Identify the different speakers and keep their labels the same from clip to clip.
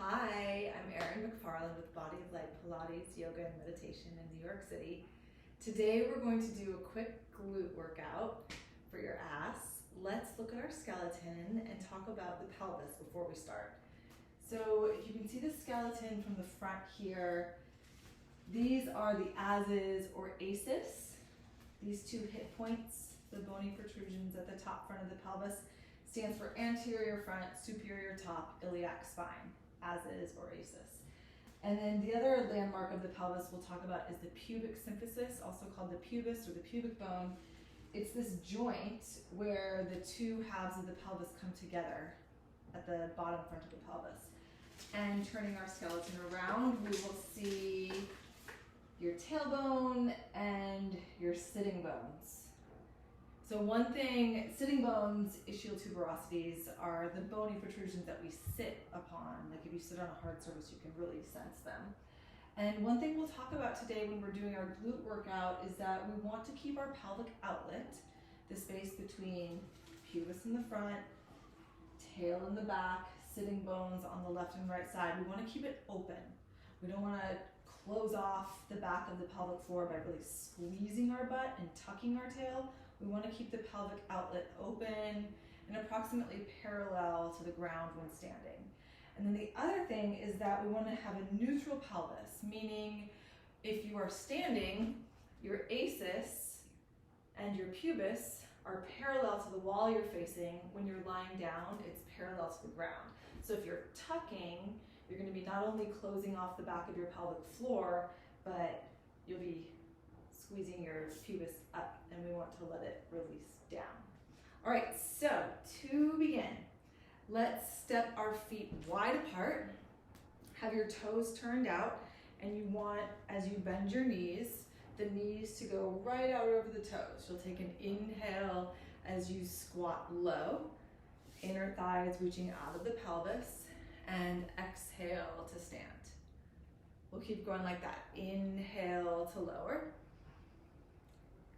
Speaker 1: Hi, I'm Erin McFarland with Body of Light Pilates, Yoga, and Meditation in New York City. Today we're going to do a quick glute workout for your ass. Let's look at our skeleton and talk about the pelvis before we start. So if you can see the skeleton from the front here, these are the ases or aces. These two hip points, the bony protrusions at the top front of the pelvis, stands for anterior front, superior top, iliac spine, ases or aces. And then the other landmark of the pelvis we'll talk about is the pubic symphysis, also called the pubis or the pubic bone. It's this joint where the two halves of the pelvis come together at the bottom front of the pelvis. And turning our skeleton around, we will see your tailbone and your sitting bones. So one thing, sitting bones, ischial tuberosities, are the bony protrusions that we sit upon. Like if you sit on a hard surface, you can really sense them. And one thing we'll talk about today when we're doing our glute workout is that we want to keep our pelvic outlet, the space between pubis in the front, tail in the back, sitting bones on the left and right side. We want to keep it open. We don't want to close off the back of the pelvic floor by really squeezing our butt and tucking our tail. We want to keep the pelvic outlet open and approximately parallel to the ground when standing. And then the other thing is that we want to have a neutral pelvis, meaning if you are standing, your aces and your pubis are parallel to the wall you're facing. When you're lying down, it's parallel to the ground. So if you're tucking, you're going to be not only closing off the back of your pelvic floor, but you'll be squeezing your pubis up, and we want to let it release down. All right, so to begin, let's step our feet wide apart, have your toes turned out, and you want, as you bend your knees, the knees to go right out over the toes. You'll take an inhale as you squat low, inner thighs reaching out of the pelvis, and exhale to stand. We'll keep going like that. Inhale to lower,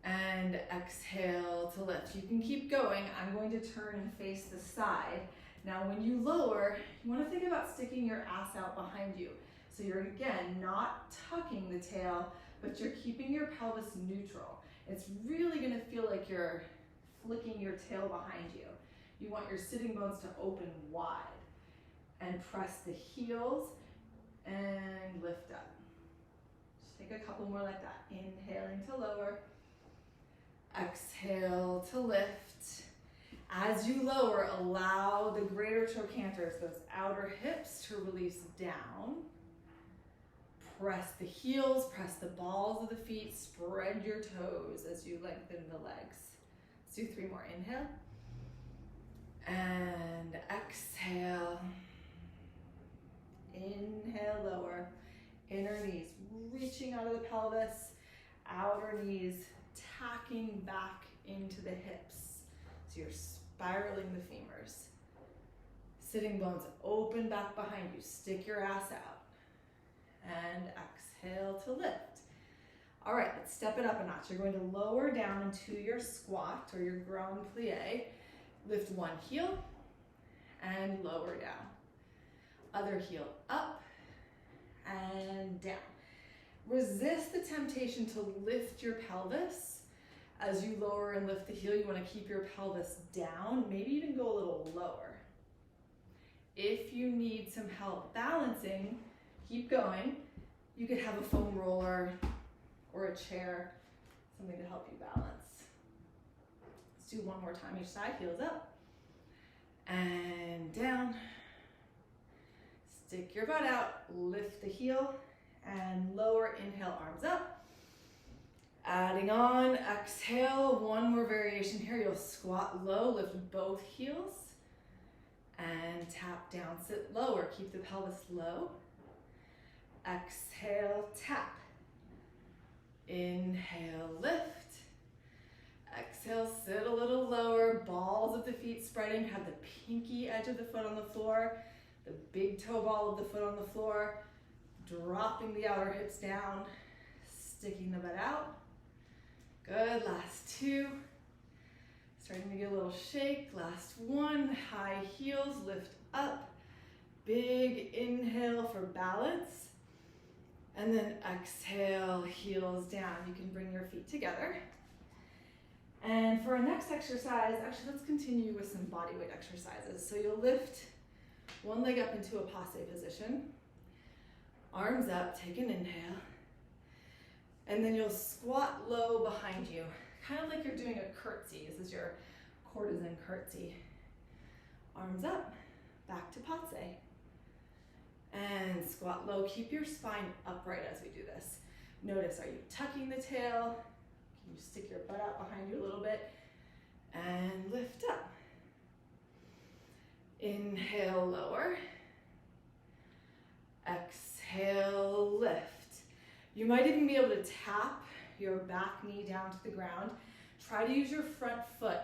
Speaker 1: and exhale to lift. You can keep going. I'm going to turn and face the side. Now when you lower, you want to think about sticking your ass out behind you. So you're, again, not tucking the tail, but you're keeping your pelvis neutral. It's really going to feel like you're flicking your tail behind you. You want your sitting bones to open wide. And press the heels and lift up. Just take a couple more like that. Inhaling to lower. Exhale to lift. As you lower, allow the greater trochanters, those outer hips, to release down. Press the heels, press the balls of the feet, spread your toes as you lengthen the legs. Let's do 3 more. Inhale. And exhale. Inhale, lower. Inner knees reaching out of the pelvis, outer knees tacking back into the hips. So you're spiraling the femurs. Sitting bones open back behind you. Stick your ass out. And exhale to lift. All right, let's step it up a notch. You're going to lower down into your squat or your grand plie. Lift one heel and lower down. Other heel up and down. Resist the temptation to lift your pelvis. As you lower and lift the heel, you want to keep your pelvis down, maybe even go a little lower. If you need some help balancing, keep going. You could have a foam roller or a chair, something to help you balance. Let's do one more time each side. Heels up and down. Stick your butt out, lift the heel, and lower. Inhale, arms up. Adding on, exhale, one more variation here. You'll squat low, lift both heels, and tap down, sit lower. Keep the pelvis low. Exhale, tap. Inhale, lift. Exhale, sit a little lower, balls of the feet spreading, have the pinky edge of the foot on the floor, the big toe ball of the foot on the floor, dropping the outer hips down, sticking the butt out. Good, last 2. Starting to get a little shake. Last 1, high heels, lift up, Big inhale for balance. And then exhale, heels down. You can bring your feet together. And for our next exercise, actually let's continue with some body weight exercises. So you'll lift one leg up into a passe position. Arms up, take an inhale. And then you'll squat low behind you, kind of like you're doing a curtsy. This is your courtesan curtsy. Arms up, back to passe. And squat low. Keep your spine upright as we do this. Notice, are you tucking the tail? Can you stick your butt out behind you a little bit? And lift up. Inhale, lower. Exhale, lift. You might even be able to tap your back knee down to the ground. Try to use your front foot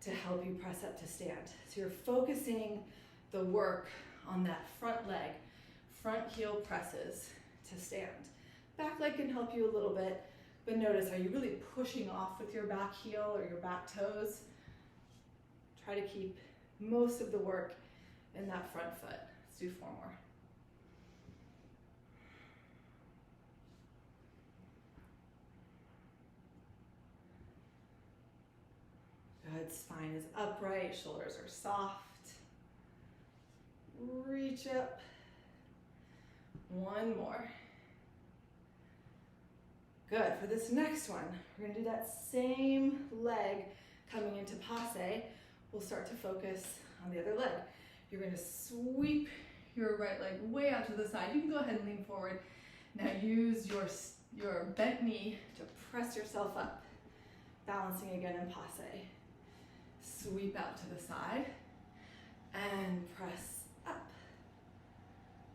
Speaker 1: to help you press up to stand. So you're focusing the work on that front leg, front heel presses to stand. Back leg can help you a little bit, but notice, are you really pushing off with your back heel or your back toes? Try to keep most of the work in that front foot. Let's do 4 more. Good, spine is upright, shoulders are soft. Reach up. 1 more. Good, for this next one, we're gonna do that same leg coming into passe. We'll start to focus on the other leg. You're gonna sweep your right leg way out to the side. You can go ahead and lean forward. Now use your bent knee to press yourself up, balancing again in passe. Sweep out to the side and press up.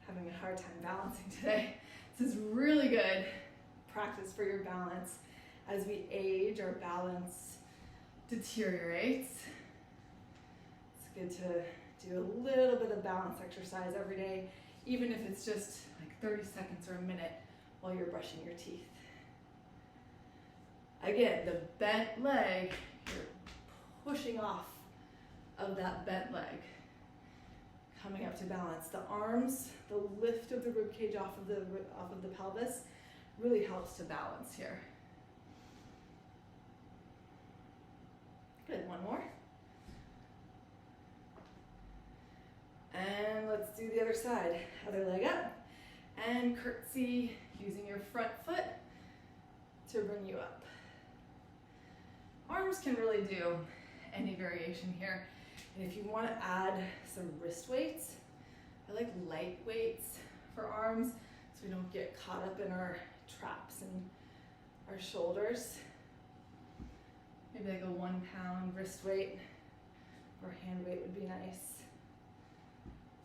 Speaker 1: Having a hard time balancing today. This is really good practice for your balance. As we age, our balance deteriorates. It's good to do a little bit of balance exercise every day, even if it's just like 30 seconds or a minute while you're brushing your teeth. Again, the bent leg, you're pushing off of that bent leg. Coming up to balance. The arms, the lift of the rib cage off of the pelvis really helps to balance here. Good, 1 more. And let's do the other side. Other leg up. And curtsy using your front foot to bring you up. Arms can really do any variation here. And if you want to add some wrist weights, I like light weights for arms so we don't get caught up in our traps and our shoulders. Maybe like a 1 pound wrist weight or hand weight would be nice.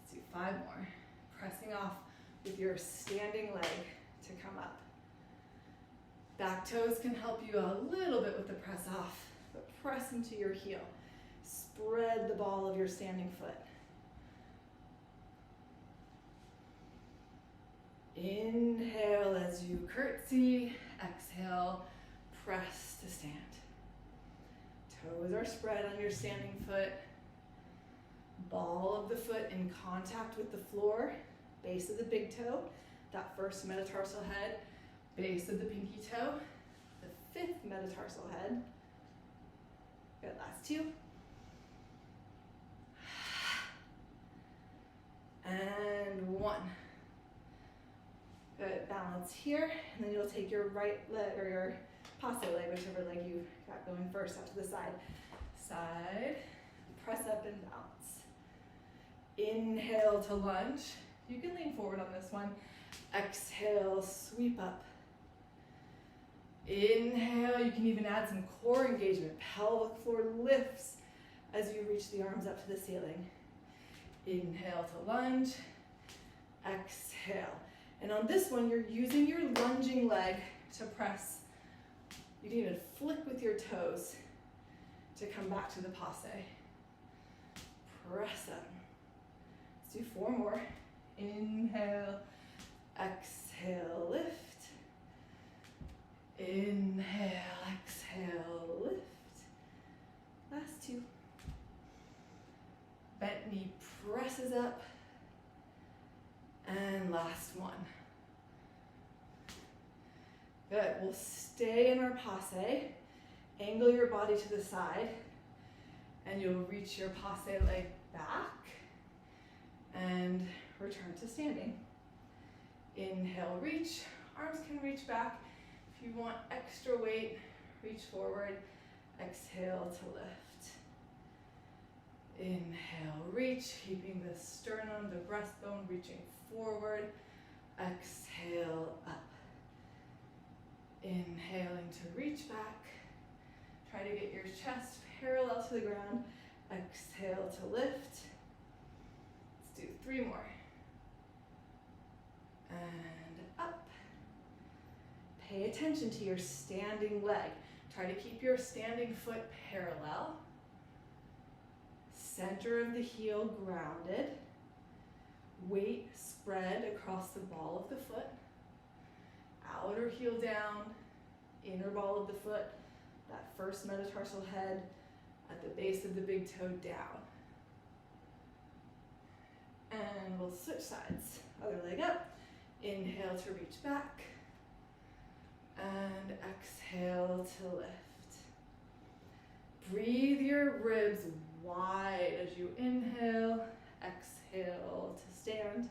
Speaker 1: Let's do 5 more. Pressing off with your standing leg to come up. Back toes can help you a little bit with the press off, but press into your heel. Spread the ball of your standing foot. Inhale as you curtsy. Exhale, press to stand. Toes are spread on your standing foot. Ball of the foot in contact with the floor. Base of the big toe. That first metatarsal head. Base of the pinky toe. The 5th metatarsal head. Good, last 2. And 1. Good, balance here. And then you'll take your right leg, or your passe leg, whichever leg you got going first, out to the side. Side, press up and balance. Inhale to lunge. You can lean forward on this one. Exhale, sweep up. Inhale, you can even add some core engagement. Pelvic floor lifts as you reach the arms up to the ceiling. Inhale to lunge. Exhale. And on this one, you're using your lunging leg to press. You can even flick with your toes to come back to the passe. Press up. Let's do 4 more. Inhale, exhale, lift. Inhale, exhale, lift. Last 2. Bent knee presses up. last one. Good, we'll stay in our passe. Angle your body to the side, and you'll reach your passe leg back and return to standing. Inhale, reach. Arms can reach back. If you want extra weight, reach forward. Exhale to lift. Inhale, reach, keeping the sternum, the breastbone reaching forward. Exhale, up. Inhaling to reach back. Try to get your chest parallel to the ground. Exhale to lift. Let's do 3 more. And up. Pay attention to your standing leg. Try to keep your standing foot parallel. Center of the heel grounded. Weight spread across the ball of the foot. Outer heel down, inner ball of the foot, that first metatarsal head at the base of the big toe down. And we'll switch sides. Other leg up. Inhale to reach back. And exhale to lift. Breathe your ribs wide as you inhale. Exhale to stand.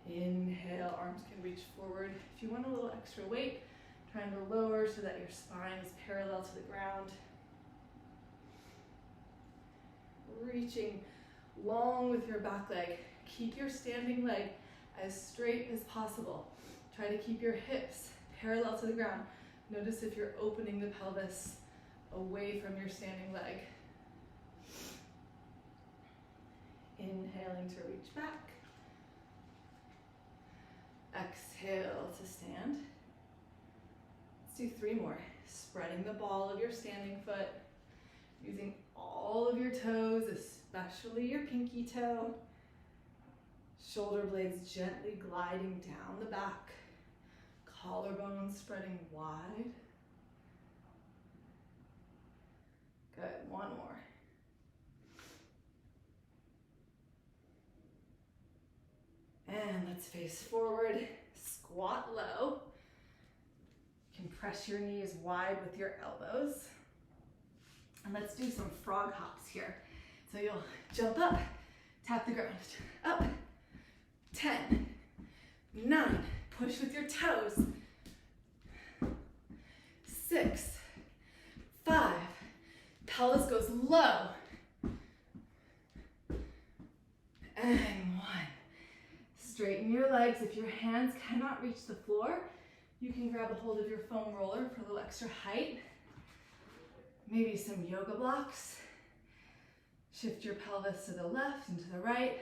Speaker 1: Inhale, arms can reach forward. If you want a little extra weight, try and go lower so that your spine is parallel to the ground. Reaching long with your back leg. Keep your standing leg as straight as possible. Try to keep your hips parallel to the ground. Notice if you're opening the pelvis away from your standing leg. Inhaling to reach back. Exhale to stand. Let's do 3 more. Spreading the ball of your standing foot, using all of your toes, especially your pinky toe. Shoulder blades gently gliding down the back. Collarbones spreading wide. Good, 1 more. And let's face forward, squat low. You can press your knees wide with your elbows. And let's do some frog hops here. So you'll jump up, tap the ground, up, 10, 9, push with your toes, 6, 5, pelvis goes low, and 1. Straighten your legs. If your hands cannot reach the floor, you can grab a hold of your foam roller for a little extra height. Maybe some yoga blocks. Shift your pelvis to the left and to the right.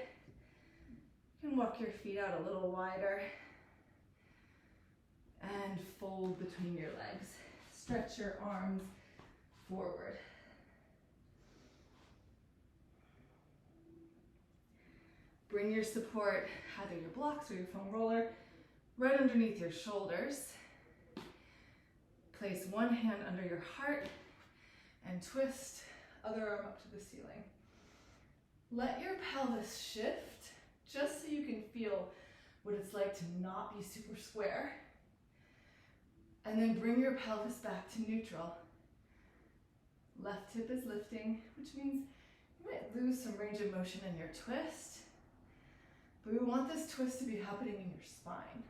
Speaker 1: You can walk your feet out a little wider. And fold between your legs. Stretch your arms forward. Bring your support, either your blocks or your foam roller, right underneath your shoulders. Place one hand under your heart and twist, other arm up to the ceiling. Let your pelvis shift just so you can feel what it's like to not be super square. And then bring your pelvis back to neutral. Left hip is lifting, which means you might lose some range of motion in your twist. But we want this twist to be happening in your spine.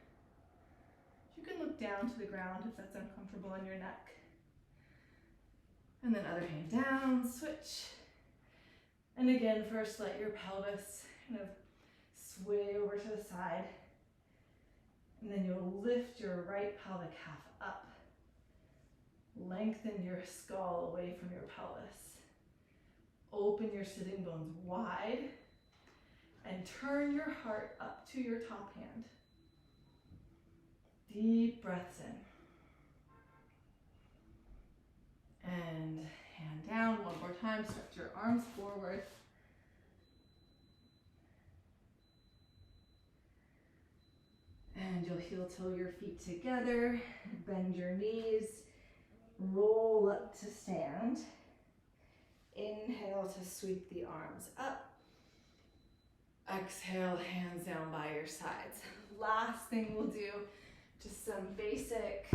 Speaker 1: You can look down to the ground if that's uncomfortable in your neck. And then other hand down, switch. And again, first let your pelvis kind of sway over to the side. And then you'll lift your right pelvic half up. Lengthen your skull away from your pelvis. Open your sitting bones wide. And turn your heart up to your top hand. Deep breaths in. And hand down, one more time. Stretch your arms forward. And you'll heel toe your feet together. Bend your knees. Roll up to stand. Inhale to sweep the arms up. Exhale, hands down by your sides. Last thing we'll do, just some basic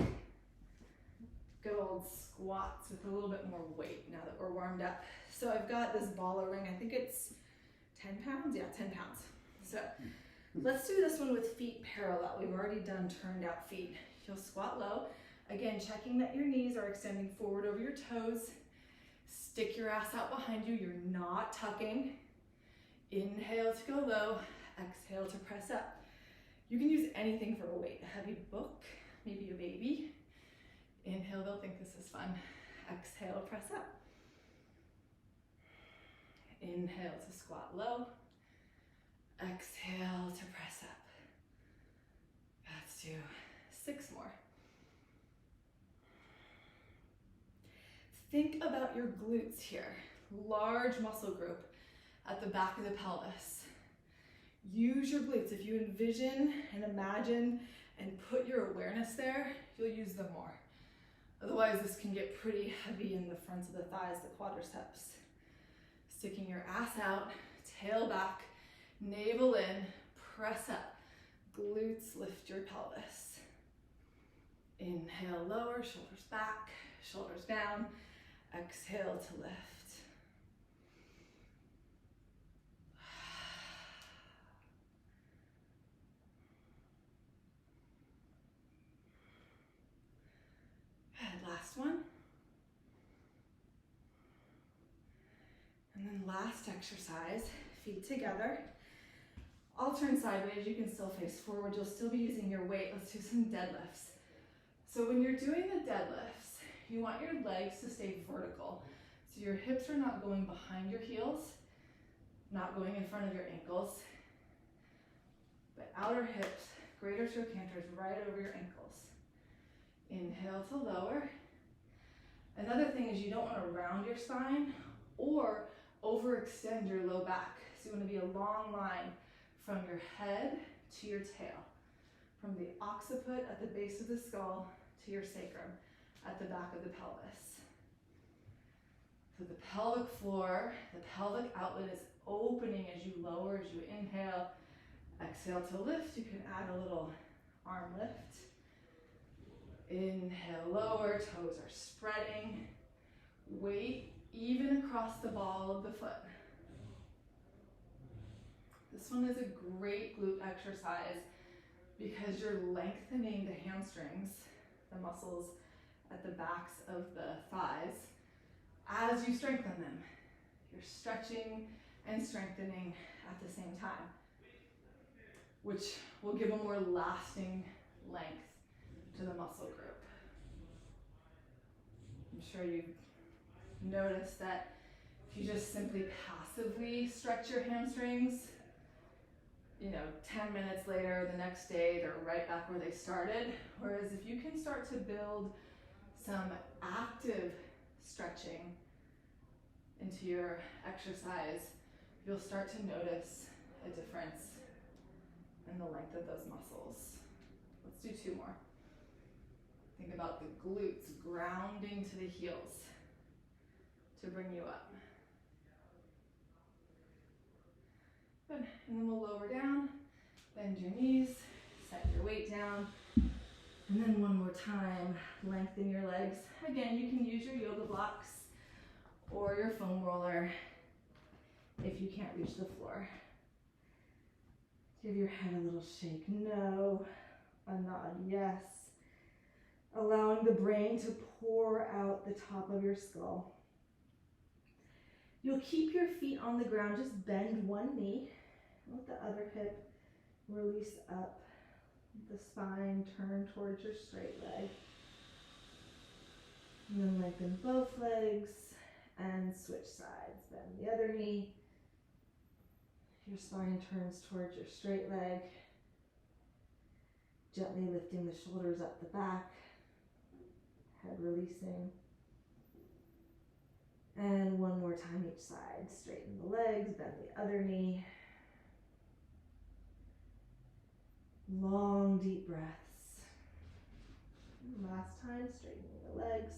Speaker 1: good old squats with a little bit more weight now that we're warmed up. So I've got this ball ring, I think it's 10 pounds? Yeah, 10 pounds. So let's do this one with feet parallel. We've already done turned out feet. You'll squat low. Again, checking that your knees are extending forward over your toes. Stick your ass out behind you. You're not tucking. Inhale to go low. Exhale to press up. You can use anything for a weight. A heavy book, maybe a baby. Inhale, they'll think this is fun. Exhale, press up. Inhale to squat low. Exhale to press up. Let's do 6 more. Think about your glutes here. Large muscle group at the back of the pelvis. Use your glutes. If you envision and imagine and put your awareness there, you'll use them more. Otherwise, this can get pretty heavy in the fronts of the thighs, the quadriceps. Sticking your ass out, tail back, navel in, press up. Glutes lift your pelvis. Inhale, lower, shoulders back, shoulders down. Exhale to lift. Good, last one. And then last exercise, feet together. I'll turn sideways, you can still face forward. You'll still be using your weight. Let's do some deadlifts. So when you're doing the deadlifts, you want your legs to stay vertical. So your hips are not going behind your heels, not going in front of your ankles, but outer hips, greater trochanters right over your ankles. Inhale to lower. Another thing is you don't want to round your spine or overextend your low back. So you want to be a long line from your head to your tail, from the occiput at the base of the skull to your sacrum at the back of the pelvis. So the pelvic floor, the pelvic outlet is opening as you lower, as you inhale. Exhale to lift. You can add a little arm lift. Inhale, lower, toes are spreading. Weight even across the ball of the foot. This one is a great glute exercise because you're lengthening the hamstrings, the muscles at the backs of the thighs, as you strengthen them. You're stretching and strengthening at the same time, which will give a more lasting length to the muscle group. I'm sure you've noticed that if you just simply passively stretch your hamstrings, 10 minutes later, the next day, they're right back where they started. Whereas if you can start to build some active stretching into your exercise, you'll start to notice a difference in the length of those muscles. Let's do 2 more. Think about the glutes grounding to the heels to bring you up. Good, and then we'll lower down, bend your knees, set your weight down, and then one more time, lengthen your legs. Again, you can use your yoga blocks or your foam roller if you can't reach the floor. Give your head a little shake, no, a nod, yes. Allowing the brain to pour out the top of your skull. You'll keep your feet on the ground, just bend one knee, let the other hip release up, the spine turn towards your straight leg. And then lengthen both legs and switch sides. Bend the other knee. Your spine turns towards your straight leg. Gently lifting the shoulders up the back, head releasing. And one more time each side. Straighten the legs, bend the other knee. Long, deep breaths. And last time, straightening the legs,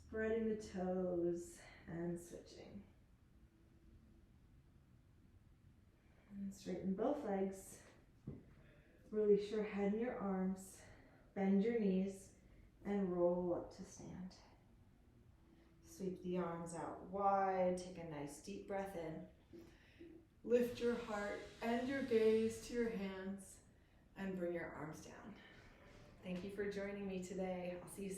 Speaker 1: spreading the toes, and switching. And straighten both legs. Release your head and your arms. Bend your knees and roll up to stand. Sweep the arms out wide. Take a nice deep breath in. Lift your heart and your gaze to your hands and bring your arms down. Thank you for joining me today. I'll see you soon.